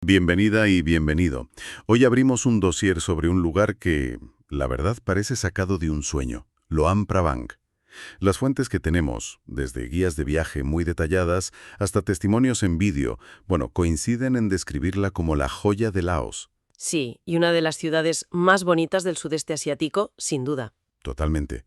Bienvenida y bienvenido. Hoy abrimos un dossier sobre un lugar que, la verdad, parece sacado de un sueño, Luang Prabang. Las fuentes que tenemos, desde guías de viaje muy detalladas hasta testimonios en vídeo, coinciden en describirla como la joya de Laos. Sí, y una de las ciudades más bonitas del sudeste asiático, sin duda. Totalmente.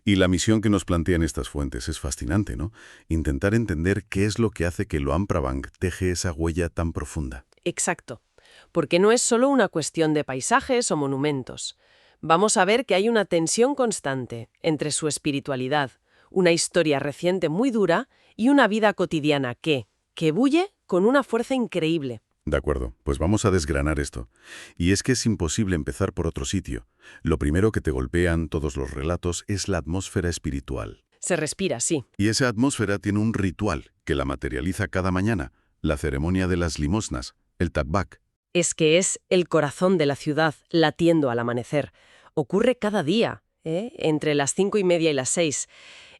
Y la misión que nos plantean estas fuentes es fascinante, ¿no? Intentar entender qué es lo que hace que Luang Prabang teje esa huella tan profunda. Exacto. Porque no es solo una cuestión de paisajes o monumentos. Vamos a ver que hay una tensión constante entre su espiritualidad, una historia reciente muy dura y una vida cotidiana que bulle con una fuerza increíble. De acuerdo, pues vamos a desgranar esto. Y es que es imposible empezar por otro sitio. Lo primero que te golpean todos los relatos es la atmósfera espiritual. Se respira, sí. Y esa atmósfera tiene un ritual que la materializa cada mañana, la ceremonia de las limosnas, el takbak. Es que es el corazón de la ciudad latiendo al amanecer. Ocurre cada día, entre las 5:30 y las 6.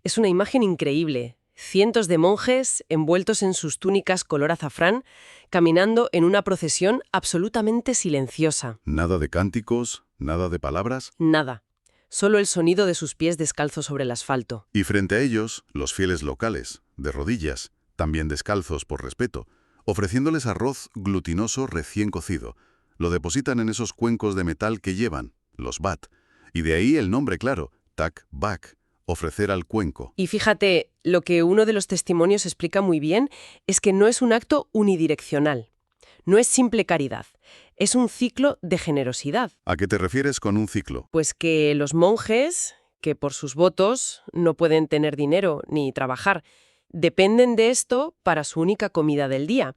Es una imagen increíble. Cientos de monjes, envueltos en sus túnicas color azafrán, caminando en una procesión absolutamente silenciosa. Nada de cánticos, nada de palabras. Nada. Solo el sonido de sus pies descalzos sobre el asfalto. Y frente a ellos, los fieles locales, de rodillas, también descalzos por respeto, ofreciéndoles arroz glutinoso recién cocido. Lo depositan en esos cuencos de metal que llevan, los bat. Y de ahí el nombre claro, tak bak, ofrecer al cuenco. Y fíjate, lo que uno de los testimonios explica muy bien es que no es un acto unidireccional. No es simple caridad. Es un ciclo de generosidad. ¿A qué te refieres con un ciclo? Pues que los monjes, que por sus votos no pueden tener dinero ni trabajar, dependen de esto para su única comida del día.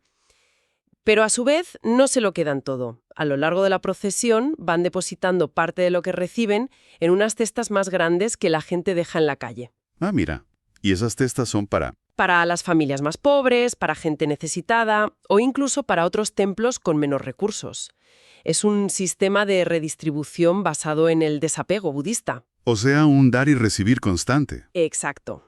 Pero a su vez no se lo quedan todo. A lo largo de la procesión van depositando parte de lo que reciben en unas cestas más grandes que la gente deja en la calle. Ah, mira. Y esas cestas son Para las familias más pobres, para gente necesitada o incluso para otros templos con menos recursos. Es un sistema de redistribución basado en el desapego budista. O sea, un dar y recibir constante. Exacto.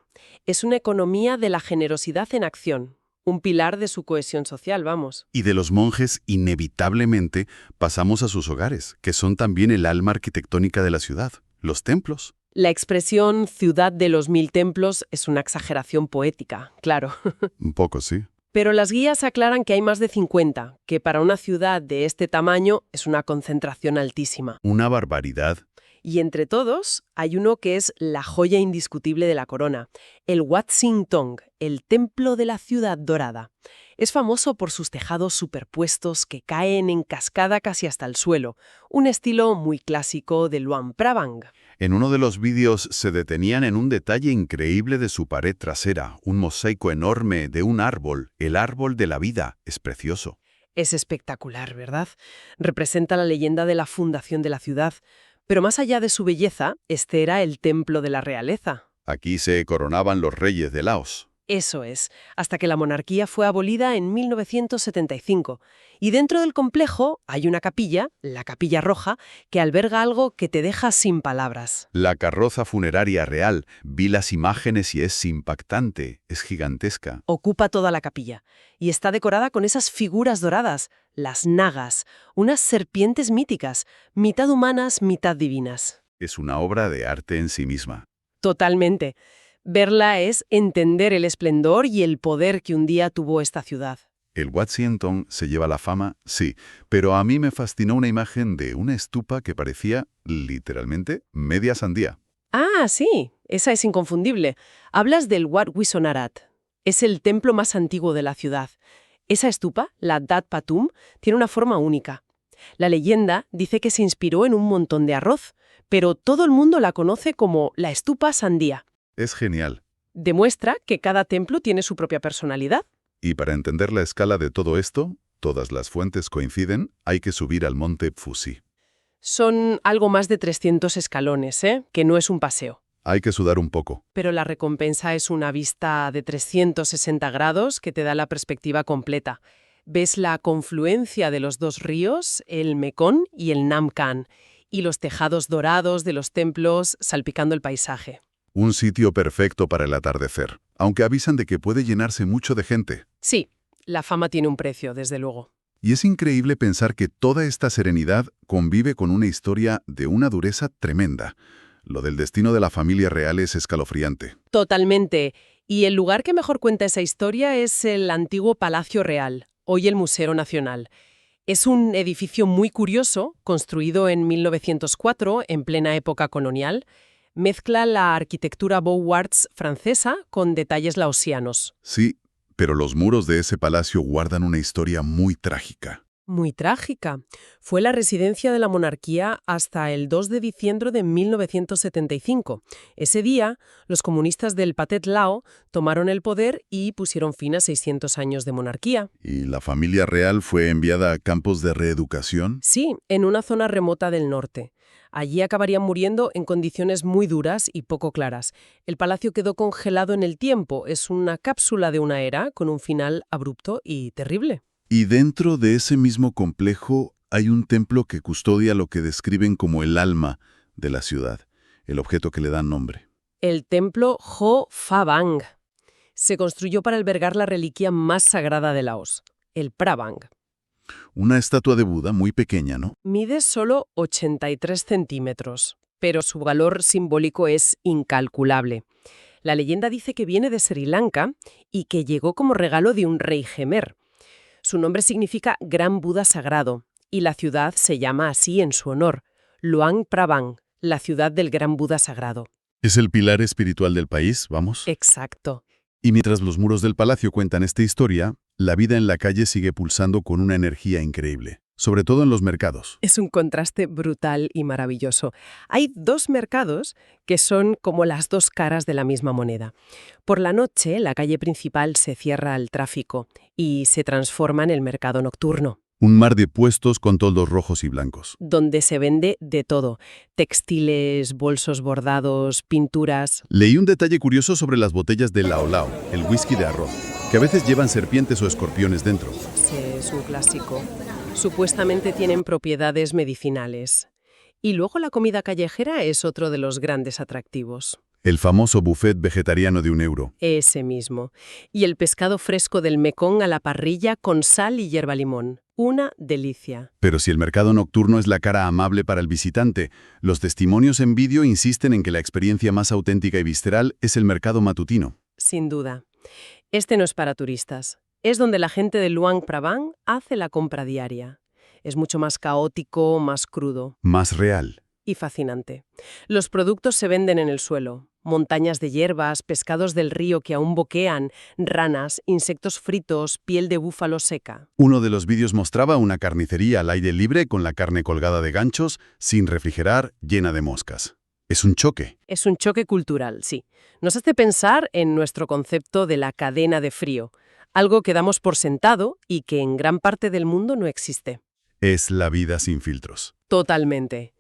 Es una economía de la generosidad en acción. Un pilar de su cohesión social, vamos. Y de los monjes, inevitablemente, pasamos a sus hogares, que son también el alma arquitectónica de la ciudad, los templos. La expresión ciudad de los 1000 templos es una exageración poética, claro. Un poco, sí. Pero las guías aclaran que hay más de 50, que para una ciudad de este tamaño es una concentración altísima. Una barbaridad. Y entre todos hay uno que es la joya indiscutible de la corona, el Wat Sin Tong, el templo de la ciudad dorada. Es famoso por sus tejados superpuestos que caen en cascada casi hasta el suelo, un estilo muy clásico de Luang Prabang. En uno de los vídeos se detenían en un detalle increíble de su pared trasera, un mosaico enorme de un árbol, el árbol de la vida. Es precioso. Es espectacular, ¿verdad? Representa la leyenda de la fundación de la ciudad. Pero más allá de su belleza, este era el templo de la realeza. Aquí se coronaban los reyes de Laos. Eso es, hasta que la monarquía fue abolida en 1975. Y dentro del complejo hay una capilla, la Capilla Roja, que alberga algo que te deja sin palabras. La carroza funeraria real. Vi las imágenes y es impactante, es gigantesca. Ocupa toda la capilla y está decorada con esas figuras doradas, las nagas, unas serpientes míticas, mitad humanas, mitad divinas. Es una obra de arte en sí misma. Totalmente. Verla es entender el esplendor y el poder que un día tuvo esta ciudad. El Wat Sin Tong se lleva la fama, sí, pero a mí me fascinó una imagen de una estupa que parecía, literalmente, media sandía. Ah, sí, esa es inconfundible. Hablas del Wat Wisonarat. Es el templo más antiguo de la ciudad. Esa estupa, la Dat Patum, tiene una forma única. La leyenda dice que se inspiró en un montón de arroz, pero todo el mundo la conoce como la estupa sandía. Es genial. Demuestra que cada templo tiene su propia personalidad. Y para entender la escala de todo esto, todas las fuentes coinciden, hay que subir al monte Pfuxi. Son algo más de 300 escalones, que no es un paseo. Hay que sudar un poco. Pero la recompensa es una vista de 360 grados que te da la perspectiva completa. Ves la confluencia de los dos ríos, el Mekong y el Nam Khan, y los tejados dorados de los templos salpicando el paisaje. Un sitio perfecto para el atardecer, aunque avisan de que puede llenarse mucho de gente. Sí, la fama tiene un precio, desde luego. Y es increíble pensar que toda esta serenidad convive con una historia de una dureza tremenda. Lo del destino de la familia real es escalofriante. Totalmente. Y el lugar que mejor cuenta esa historia es el antiguo Palacio Real, hoy el Museo Nacional. Es un edificio muy curioso, construido en 1904, en plena época colonial. Mezcla la arquitectura Beaux Arts francesa con detalles laosianos. Sí, pero los muros de ese palacio guardan una historia muy trágica. Muy trágica. Fue la residencia de la monarquía hasta el 2 de diciembre de 1975. Ese día, los comunistas del Pathet Lao tomaron el poder y pusieron fin a 600 años de monarquía. ¿Y la familia real fue enviada a campos de reeducación? Sí, en una zona remota del norte. Allí acabarían muriendo en condiciones muy duras y poco claras. El palacio quedó congelado en el tiempo. Es una cápsula de una era con un final abrupto y terrible. Y dentro de ese mismo complejo hay un templo que custodia lo que describen como el alma de la ciudad, el objeto que le dan nombre. El templo Ho Phabang se construyó para albergar la reliquia más sagrada de Laos, el Prabang. Una estatua de Buda muy pequeña, ¿no? Mide solo 83 centímetros, pero su valor simbólico es incalculable. La leyenda dice que viene de Sri Lanka y que llegó como regalo de un rey Jemer. Su nombre significa Gran Buda Sagrado, y la ciudad se llama así en su honor, Luang Prabang, la ciudad del Gran Buda Sagrado. Es el pilar espiritual del país, vamos. Exacto. Y mientras los muros del palacio cuentan esta historia, la vida en la calle sigue pulsando con una energía increíble, sobre todo en los mercados. Es un contraste brutal y maravilloso. Hay dos mercados que son como las dos caras de la misma moneda. Por la noche, la calle principal se cierra al tráfico y se transforma en el mercado nocturno, Un mar de puestos con toldos rojos y blancos. donde se vende de todo: textiles, bolsos bordados, pinturas. Leí un detalle curioso sobre las botellas de Lao Lao, el whisky de arroz, que a veces llevan serpientes o escorpiones dentro. Sí, es un clásico. Supuestamente tienen propiedades medicinales. Y luego la comida callejera es otro de los grandes atractivos. El famoso buffet vegetariano de €1. Ese mismo. Y el pescado fresco del Mekong a la parrilla con sal y hierba limón. Una delicia. Pero si el mercado nocturno es la cara amable para el visitante, los testimonios en vídeo insisten en que la experiencia más auténtica y visceral es el mercado matutino. Sin duda. Este no es para turistas. Es donde la gente de Luang Prabang hace la compra diaria. Es mucho más caótico, más crudo Más real. y fascinante. Los productos se venden en el suelo. Montañas de hierbas, pescados del río que aún boquean, ranas, insectos fritos, piel de búfalo seca. Uno de los vídeos mostraba una carnicería al aire libre con la carne colgada de ganchos, sin refrigerar, llena de moscas. Es un choque. Es un choque cultural, sí. Nos hace pensar en nuestro concepto de la cadena de frío, algo que damos por sentado y que en gran parte del mundo no existe. Es la vida sin filtros. Totalmente.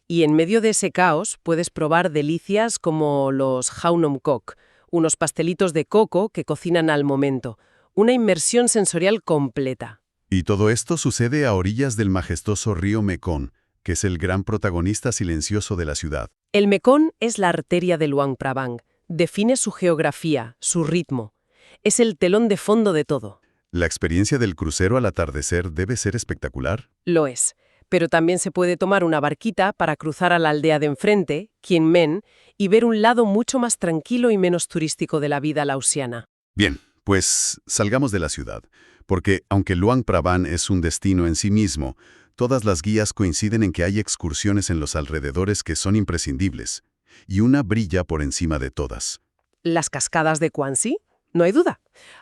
Y en medio de ese caos puedes probar delicias como los Hau Nom Kok, unos pastelitos de coco que cocinan al momento. Una inmersión sensorial completa. Y todo esto sucede a orillas del majestuoso río Mekong, que es el gran protagonista silencioso de la ciudad. El Mekong es la arteria de Luang Prabang. Define su geografía, su ritmo. Es el telón de fondo de todo. La experiencia del crucero al atardecer debe ser espectacular. Lo es. Pero también se puede tomar una barquita para cruzar a la aldea de enfrente, Quien Men, y ver un lado mucho más tranquilo y menos turístico de la vida laosiana. Bien, pues salgamos de la ciudad, porque aunque Luang Prabang es un destino en sí mismo, todas las guías coinciden en que hay excursiones en los alrededores que son imprescindibles, y una brilla por encima de todas. Las cascadas de Kwansi, no hay duda.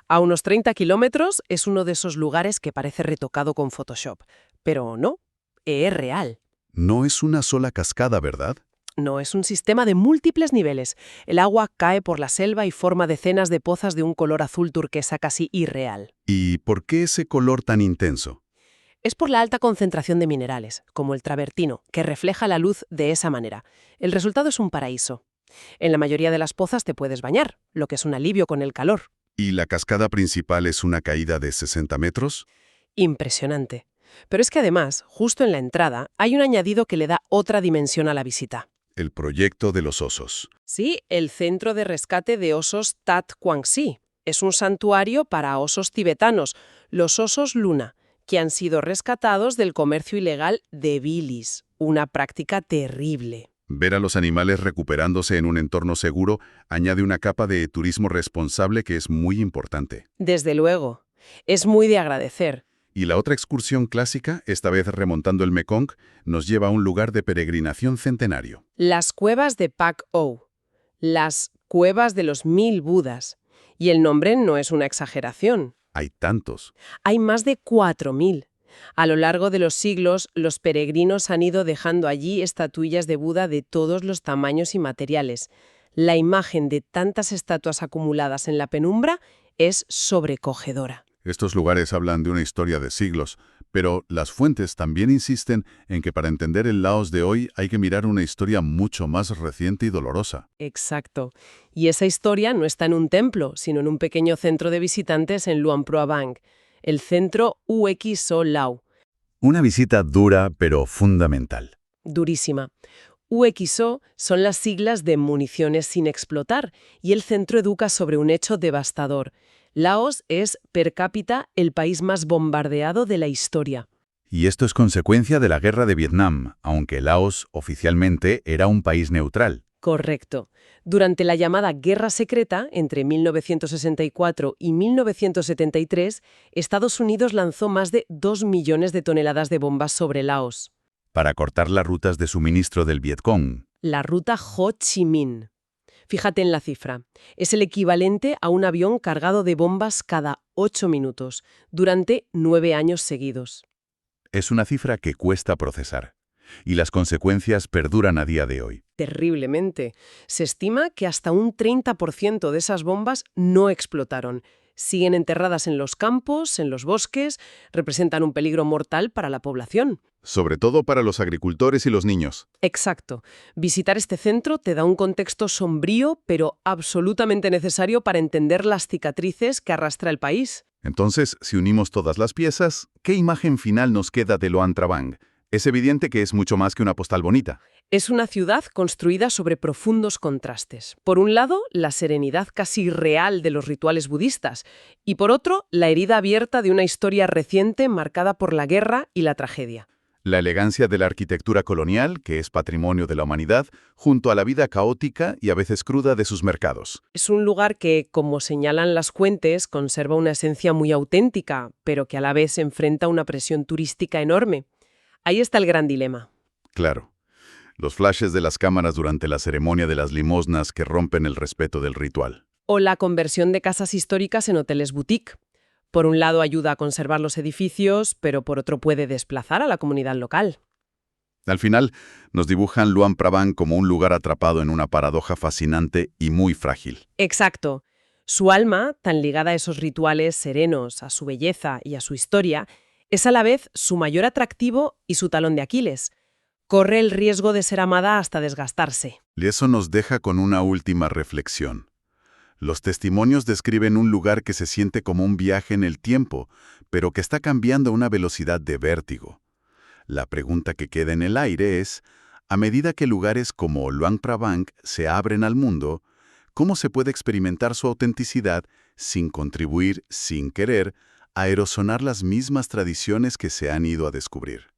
A unos 30 kilómetros es uno de esos lugares que parece retocado con Photoshop. Pero no, es real. No es una sola cascada, ¿verdad? No, es un sistema de múltiples niveles. El agua cae por la selva y forma decenas de pozas de un color azul turquesa casi irreal. ¿Y por qué ese color tan intenso? Es por la alta concentración de minerales, como el travertino, que refleja la luz de esa manera. El resultado es un paraíso. En la mayoría de las pozas te puedes bañar, lo que es un alivio con el calor. ¿Y la cascada principal es una caída de 60 metros? Impresionante. Pero es que además, justo en la entrada, hay un añadido que le da otra dimensión a la visita. El proyecto de los osos. Sí, el Centro de Rescate de Osos Tat Kwang Si. Es un santuario para osos tibetanos, los osos luna, que han sido rescatados del comercio ilegal de bilis, una práctica terrible. Ver a los animales recuperándose en un entorno seguro añade una capa de turismo responsable que es muy importante. Desde luego, es muy de agradecer. Y la otra excursión clásica, esta vez remontando el Mekong, nos lleva a un lugar de peregrinación centenario. Las cuevas de Pak O, las cuevas de los 1000 Budas. Y el nombre no es una exageración. Hay tantos. Hay más de 4000. A lo largo de los siglos, los peregrinos han ido dejando allí estatuillas de Buda de todos los tamaños y materiales. La imagen de tantas estatuas acumuladas en la penumbra es sobrecogedora. Estos lugares hablan de una historia de siglos, pero las fuentes también insisten en que para entender el Laos de hoy hay que mirar una historia mucho más reciente y dolorosa. Exacto. Y esa historia no está en un templo, sino en un pequeño centro de visitantes en Luang Prabang, el centro UXO Lao. Una visita dura pero fundamental. Durísima. UXO son las siglas de municiones sin explotar y el centro educa sobre un hecho devastador. Laos es, per cápita, el país más bombardeado de la historia. Y esto es consecuencia de la guerra de Vietnam, aunque Laos oficialmente era un país neutral. Correcto. Durante la llamada Guerra Secreta, entre 1964 y 1973, Estados Unidos lanzó más de 2 millones de toneladas de bombas sobre Laos. Para cortar las rutas de suministro del Vietcong. La ruta Ho Chi Minh. Fíjate en la cifra. Es el equivalente a un avión cargado de bombas cada 8 minutos, durante 9 años seguidos. Es una cifra que cuesta procesar. Y las consecuencias perduran a día de hoy. Terriblemente. Se estima que hasta un 30% de esas bombas no explotaron. Siguen enterradas en los campos, en los bosques, representan un peligro mortal para la población. Sobre todo para los agricultores y los niños. Exacto. Visitar este centro te da un contexto sombrío, pero absolutamente necesario para entender las cicatrices que arrastra el país. Entonces, si unimos todas las piezas, ¿qué imagen final nos queda de Luang Prabang? Es evidente que es mucho más que una postal bonita. Es una ciudad construida sobre profundos contrastes. Por un lado, la serenidad casi irreal de los rituales budistas, y por otro, la herida abierta de una historia reciente marcada por la guerra y la tragedia. La elegancia de la arquitectura colonial, que es patrimonio de la humanidad, junto a la vida caótica y a veces cruda de sus mercados. Es un lugar que, como señalan las fuentes, conserva una esencia muy auténtica, pero que a la vez enfrenta una presión turística enorme. Ahí está el gran dilema. Claro. Los flashes de las cámaras durante la ceremonia de las limosnas que rompen el respeto del ritual. O la conversión de casas históricas en hoteles boutique. Por un lado ayuda a conservar los edificios, pero por otro puede desplazar a la comunidad local. Al final, nos dibujan Luang Prabang como un lugar atrapado en una paradoja fascinante y muy frágil. Exacto. Su alma, tan ligada a esos rituales serenos, a su belleza y a su historia, es a la vez su mayor atractivo y su talón de Aquiles. Corre el riesgo de ser amada hasta desgastarse. Y eso nos deja con una última reflexión. Los testimonios describen un lugar que se siente como un viaje en el tiempo, pero que está cambiando a una velocidad de vértigo. La pregunta que queda en el aire es, a medida que lugares como Luang Prabang se abren al mundo, ¿cómo se puede experimentar su autenticidad sin contribuir, sin querer, a erosionar las mismas tradiciones que se han ido a descubrir?